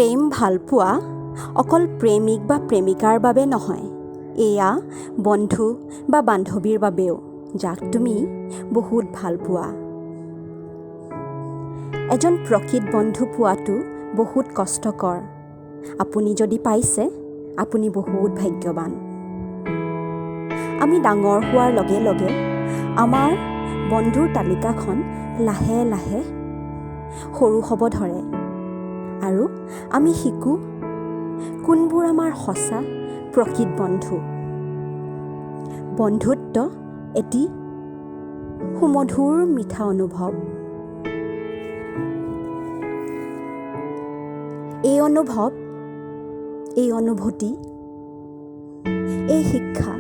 প্ৰেম ভালপোৱা অকল প্ৰেমিক বা প্ৰেমিকাৰ বাবে নহয়, এয়া বন্ধু বা বান্ধৱীৰ বাবেও, যাক তুমি বহুত ভাল পোৱা। এজন প্ৰকৃত বন্ধু পোৱাটো বহুত কষ্টকৰ। আপুনি যদি পাইছে, আপুনি বহুত ভাগ্যৱান। আমি ডাঙৰ হোৱাৰ লগে লগে আমাৰ বন্ধুৰ তালিকাখন লাহে লাহে সৰু হ'ব ধৰে আৰু আমি শিকোঁ কোনবোৰ আমাৰ সঁচা প্ৰকৃত বন্ধু। বন্ধুত্ব এটি সুমধুৰ মিঠা অনুভৱ। এই অনুভূতি, এই শিক্ষা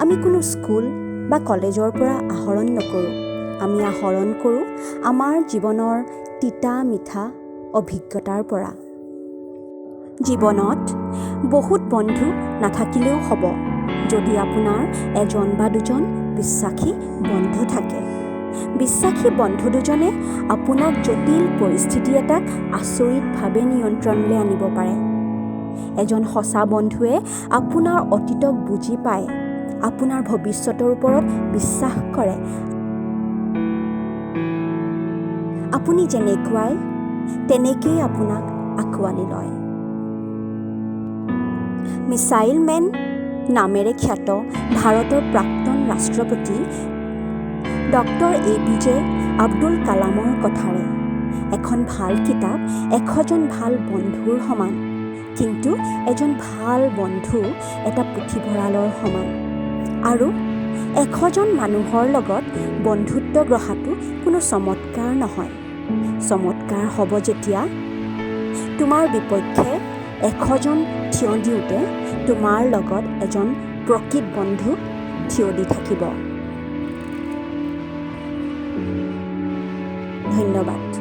আমি কোনো স্কুল বা কলেজৰ পৰা আহৰণ নকৰোঁ। আমি আহৰণ কৰোঁ আমাৰ জীৱনৰ তিতা মিঠা অভিজ্ঞতাৰ পৰা। জীৱনত বহুত বন্ধু নাথাকিলেও হ'ব, যদি আপোনাৰ এজন বা দুজন বিশ্বাসী বন্ধু থাকে। বিশ্বাসী বন্ধু দুজনে আপোনাক জটিল পৰিস্থিতি এটাক আচৰিতভাৱে নিয়ন্ত্ৰণলৈ আনিব পাৰে। এজন সঁচা বন্ধুৱে আপোনাৰ অতীতক বুজি পায়, আপোনাৰ ভৱিষ্যতৰ ওপৰত বিশ্বাস কৰে। আপুনি যেনেকুৱাই তেনেকেই আপোনাক আঁকোৱালি লয়। মিছাইল মেন নামেৰে খ্যাত ভাৰতৰ প্ৰাক্তন ৰাষ্ট্ৰপতি ডক্টৰ APJ আব্দুল কালামৰ কথাৰে, এখন ভাল কিতাপ 100জন ভাল বন্ধুৰ সমান, কিন্তু এজন ভাল বন্ধু এটা পুথিভঁৰালৰ সমান। আৰু 100জন মানুহৰ লগত বন্ধুত্ব গঢ়াটো কোনো চমৎকাৰ নহয়। চমৎকাৰ হ'ব যেতিয়া তোমাৰ বিপক্ষে 100জন থিয় দিওঁতে তোমাৰ লগত এজন প্ৰকৃত বন্ধু থিয় দি থাকিব। ধন্যবাদ।